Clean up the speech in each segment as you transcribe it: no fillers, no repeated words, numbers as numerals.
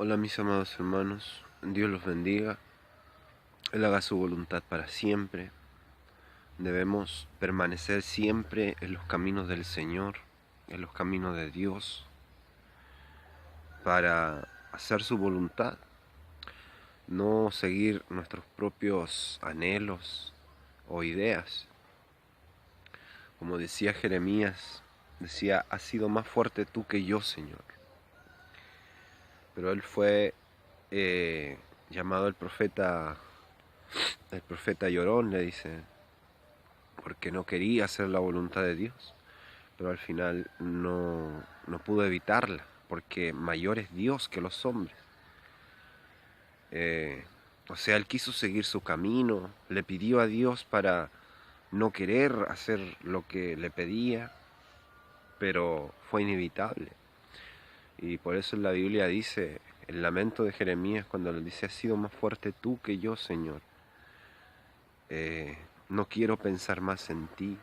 Hola mis amados hermanos, Dios los bendiga, Él haga su voluntad para siempre. Debemos permanecer siempre en los caminos del Señor, en los caminos de Dios, para hacer su voluntad, no seguir nuestros propios anhelos o ideas. Como decía Jeremías, decía, has sido más fuerte tú que yo, Señor. Pero él fue llamado el profeta llorón, le dice, porque no quería hacer la voluntad de Dios, pero al final no pudo evitarla, porque mayor es Dios que los hombres. Eh, o sea, él quiso seguir su camino, le pidió a Dios para no querer hacer lo que le pedía, pero fue inevitable. Y por eso en la Biblia dice, el lamento de Jeremías, cuando le dice, has sido más fuerte tú que yo, Señor. No quiero pensar más en ti,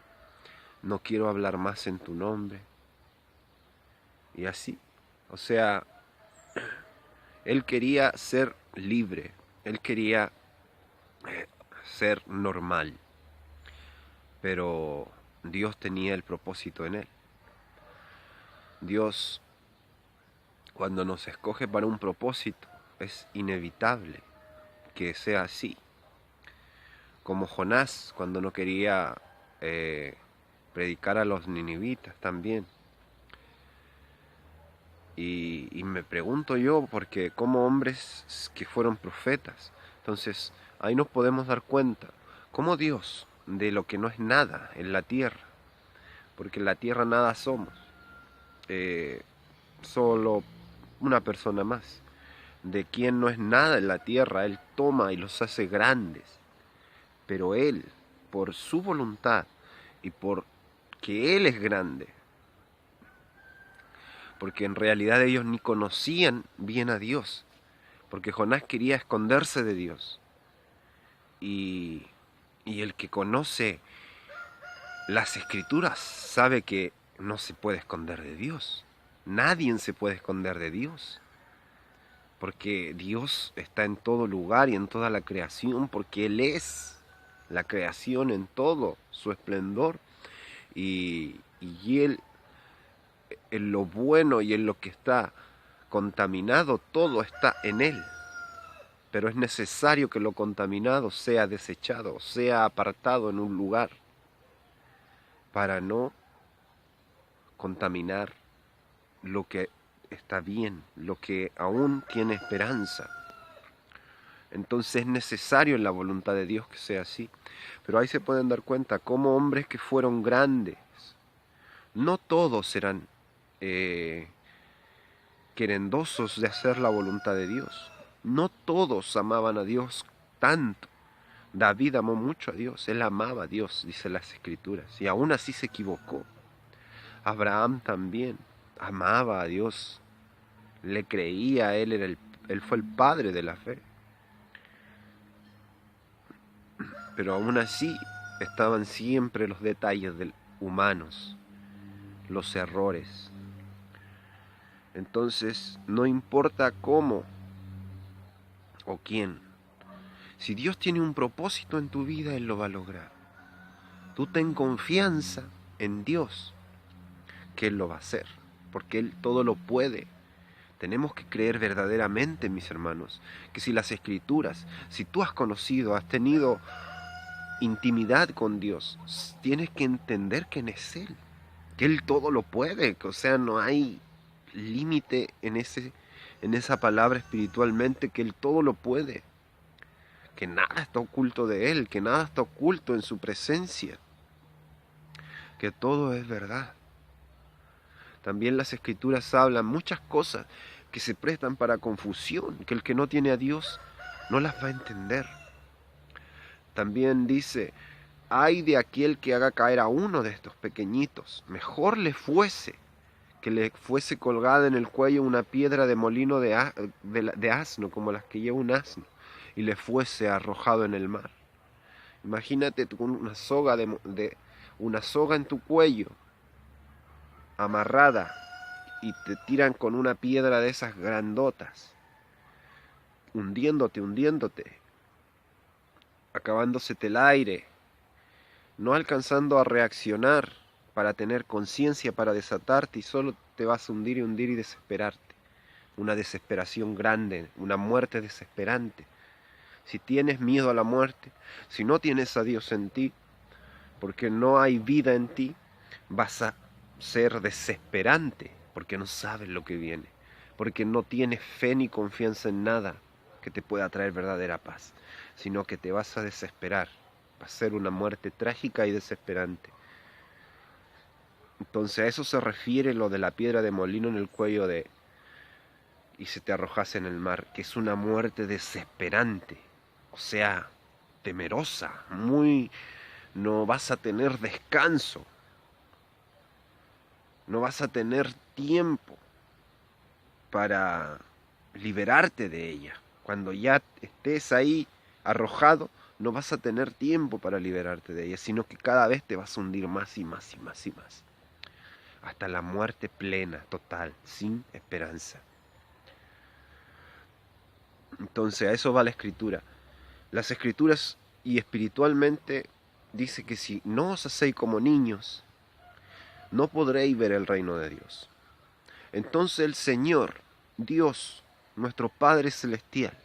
no quiero hablar más en tu nombre. Y así, o sea, él quería ser libre, él quería ser normal, pero Dios tenía el propósito en él. Dios, cuando nos escoge para un propósito, es inevitable que sea así. Como Jonás, cuando no quería predicar a los ninivitas también. Y me pregunto yo, porque como hombres que fueron profetas, entonces ahí nos podemos dar cuenta, como Dios, de lo que no es nada en la tierra, porque en la tierra nada somos, eh, solo una persona más, de quien no es nada en la tierra, Él toma y los hace grandes, pero Él, por su voluntad y por que Él es grande, porque en realidad ellos ni conocían bien a Dios, porque Jonás quería esconderse de Dios. Y, y el que conoce las escrituras sabe que no se puede esconder de Dios. Nadie se puede esconder de Dios, porque Dios está en todo lugar y en toda la creación, porque Él es la creación en todo su esplendor. Y Él, en lo bueno y en lo que está contaminado, todo está en Él. Pero es necesario que lo contaminado sea desechado, sea apartado en un lugar, para no contaminar lo que está bien, lo que aún tiene esperanza. Entonces es necesario en la voluntad de Dios que sea así. Pero ahí se pueden dar cuenta cómo hombres que fueron grandes, no todos eran querendosos de hacer la voluntad de Dios. No todos amaban a Dios tanto. David amó mucho a Dios, él amaba a Dios, dice las Escrituras, y aún así se equivocó. Abraham también amaba a Dios, le creía, él fue el padre de la fe. Pero aún así estaban siempre los detalles humanos, los errores. Entonces, no importa cómo o quién, si Dios tiene un propósito en tu vida, Él lo va a lograr. Tú ten confianza en Dios, que Él lo va a hacer, porque Él todo lo puede. Tenemos que creer verdaderamente, mis hermanos, que si las Escrituras, si tú has conocido, has tenido intimidad con Dios, tienes que entender quién es Él, que Él todo lo puede, o sea, no hay límite en esa palabra espiritualmente, que Él todo lo puede, que nada está oculto de Él, que nada está oculto en su presencia, que todo es verdad. También las Escrituras hablan muchas cosas que se prestan para confusión, que el que no tiene a Dios no las va a entender. También dice, ay de aquel que haga caer a uno de estos pequeñitos, mejor le fuese que le fuese colgada en el cuello una piedra de molino de asno, como las que lleva un asno, y le fuese arrojado en el mar. Imagínate con una soga en tu cuello, amarrada, y te tiran con una piedra de esas grandotas. hundiéndote, acabándosete el aire, no alcanzando a reaccionar para tener conciencia, para desatarte, y solo te vas a hundir y desesperarte. Una desesperación grande, una muerte desesperante. Si tienes miedo a la muerte, si no tienes a Dios en ti, porque no hay vida en ti, vas a ser desesperante, porque no sabes lo que viene, porque no tienes fe ni confianza en nada que te pueda traer verdadera paz, sino que te vas a desesperar. Va a ser una muerte trágica y desesperante. Entonces a eso se refiere lo de la piedra de molino en el cuello de y se te arrojase en el mar, que es una muerte desesperante, o sea, temerosa, no vas a tener descanso, no vas a tener tiempo para liberarte de ella. Cuando ya estés ahí arrojado, no vas a tener tiempo para liberarte de ella, sino que cada vez te vas a hundir más y más y más y más, hasta la muerte plena, total, sin esperanza. Entonces a eso va la escritura. Las escrituras y espiritualmente dice que si no os hacéis como niños, no podréis ver el reino de Dios. Entonces el Señor, Dios, nuestro Padre Celestial,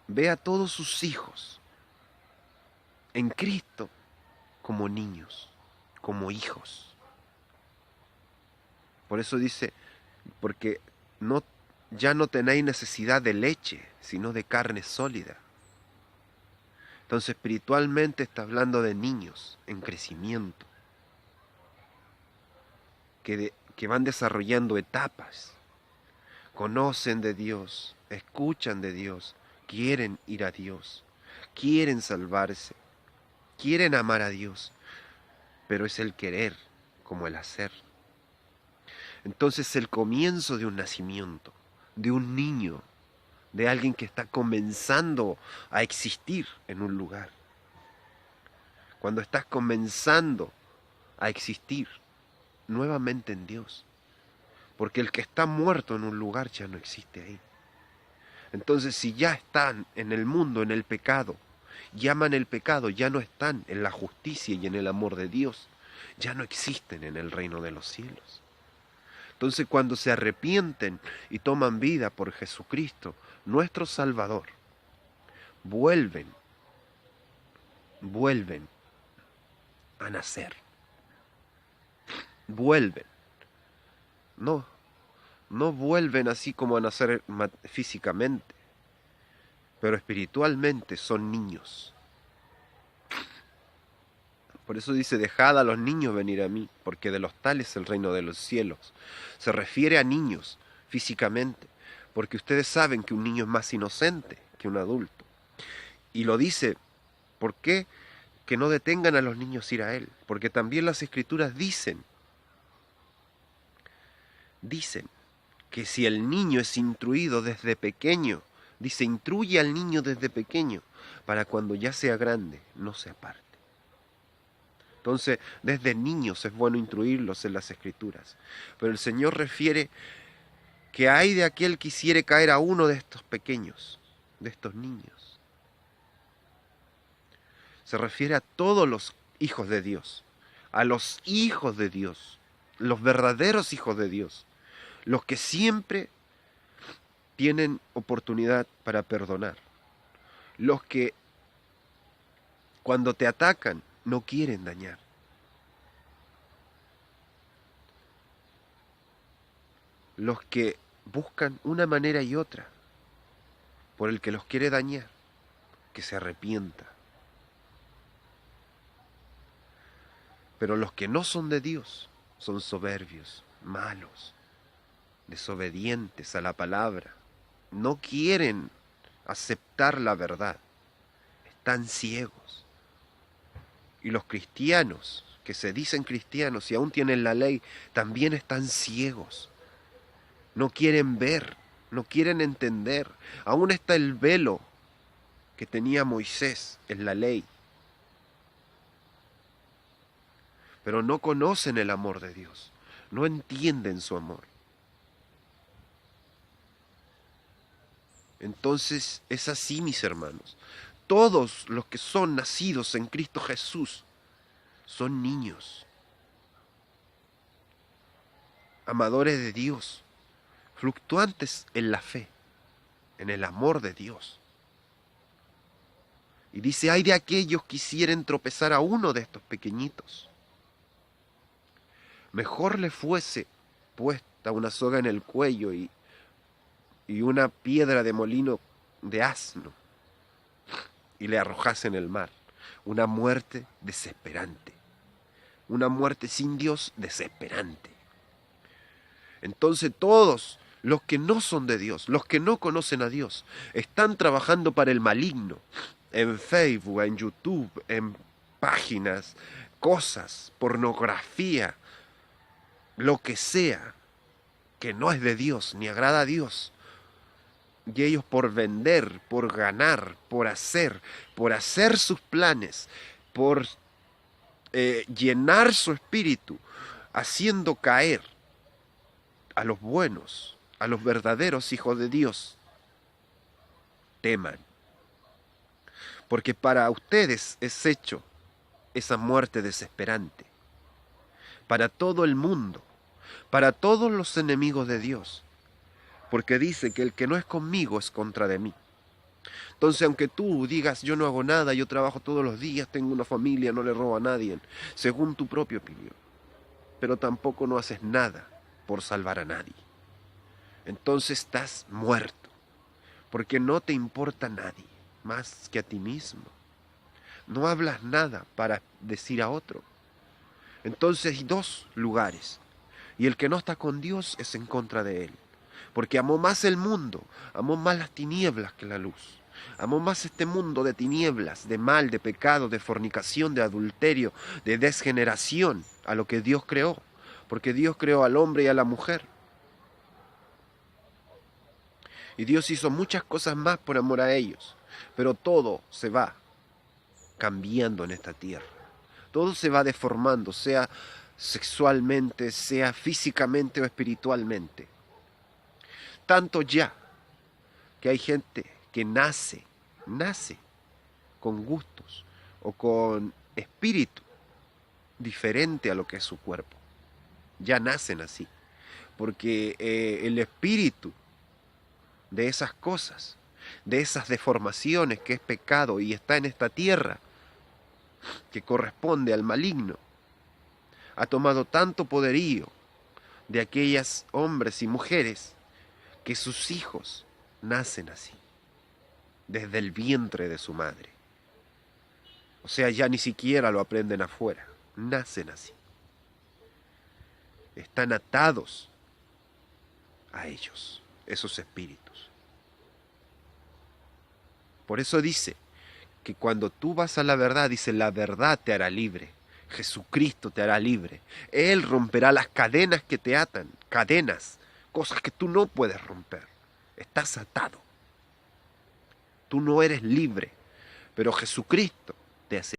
ve a todos sus hijos en Cristo como niños, como hijos. Por eso dice, porque ya no tenéis necesidad de leche, sino de carne sólida. Entonces espiritualmente está hablando de niños en crecimiento, que van desarrollando etapas, conocen de Dios, escuchan de Dios, quieren ir a Dios, quieren salvarse, quieren amar a Dios, pero es el querer como el hacer. Entonces el comienzo de un nacimiento, de un niño, de alguien que está comenzando a existir en un lugar. Cuando estás comenzando a existir nuevamente en Dios. Porque el que está muerto en un lugar ya no existe ahí. Entonces si ya están en el mundo, en el pecado, llaman el pecado, ya no están en la justicia y en el amor de Dios, ya no existen en el reino de los cielos. Entonces cuando se arrepienten y toman vida por Jesucristo, nuestro Salvador, vuelven a nacer. Vuelven. No vuelven así como a nacer físicamente, pero espiritualmente son niños. Por eso dice, dejad a los niños venir a mí, porque de los tales es el reino de los cielos. Se refiere a niños físicamente, porque ustedes saben que un niño es más inocente que un adulto. Y lo dice, ¿por qué? Que no detengan a los niños ir a él, porque también las escrituras dicen que si el niño es instruido desde pequeño, dice, instruye al niño desde pequeño, para cuando ya sea grande, no se aparte. Entonces, desde niños es bueno instruirlos en las escrituras. Pero el Señor refiere que hay de aquel que quisiere caer a uno de estos pequeños, de estos niños. Se refiere a todos los hijos de Dios, a los hijos de Dios, los verdaderos hijos de Dios, los que siempre tienen oportunidad para perdonar, los que cuando te atacan no quieren dañar, los que buscan una manera y otra por el que los quiere dañar, que se arrepienta. Pero los que no son de Dios son soberbios, malos, desobedientes a la palabra, no quieren aceptar la verdad, están ciegos. Y los cristianos, que se dicen cristianos y aún tienen la ley, también están ciegos. No quieren ver, no quieren entender. Aún está el velo que tenía Moisés en la ley. Pero no conocen el amor de Dios, no entienden su amor. Entonces es así, mis hermanos. Todos los que son nacidos en Cristo Jesús son niños, amadores de Dios, fluctuantes en la fe, en el amor de Dios. Y dice, ay de aquellos que quisieren tropezar a uno de estos pequeñitos. Mejor le fuese puesta una soga en el cuello y una piedra de molino de asno y le arrojase en el mar. Una muerte desesperante. Una muerte sin Dios desesperante. Entonces todos los que no son de Dios, los que no conocen a Dios, están trabajando para el maligno. En Facebook, en YouTube, en páginas, cosas, pornografía, lo que sea, que no es de Dios, ni agrada a Dios. Y ellos por vender, por ganar, por hacer sus planes, por llenar su espíritu, haciendo caer a los buenos, a los verdaderos hijos de Dios. Teman. Porque para ustedes es hecho esa muerte desesperante. Para todo el mundo, para todos los enemigos de Dios. Porque dice que el que no es conmigo es contra de mí. Entonces, aunque tú digas, yo no hago nada, yo trabajo todos los días, tengo una familia, no le robo a nadie, según tu propia opinión, pero tampoco no haces nada por salvar a nadie, entonces estás muerto, porque no te importa a nadie más que a ti mismo. No hablas nada para decir a otro. Entonces hay dos lugares, y el que no está con Dios es en contra de él. Porque amó más el mundo, amó más las tinieblas que la luz. Amó más este mundo de tinieblas, de mal, de pecado, de fornicación, de adulterio, de desgeneración, a lo que Dios creó. Porque Dios creó al hombre y a la mujer. Y Dios hizo muchas cosas más por amor a ellos. Pero todo se va cambiando en esta tierra. Todo se va deformando, sea sexualmente, sea físicamente o espiritualmente. Tanto ya que hay gente que nace con gustos o con espíritu diferente a lo que es su cuerpo. Ya nacen así, porque el espíritu de esas cosas, de esas deformaciones que es pecado y está en esta tierra, que corresponde al maligno, ha tomado tanto poderío de aquellas hombres y mujeres que sus hijos nacen así, desde el vientre de su madre. O sea, ya ni siquiera lo aprenden afuera, nacen así. Están atados a ellos, esos espíritus. Por eso dice que cuando tú vas a la verdad, dice, la verdad te hará libre. Jesucristo te hará libre. Él romperá las cadenas que te atan, cadenas, cosas que tú no puedes romper. Estás atado. Tú no eres libre, pero Jesucristo te hace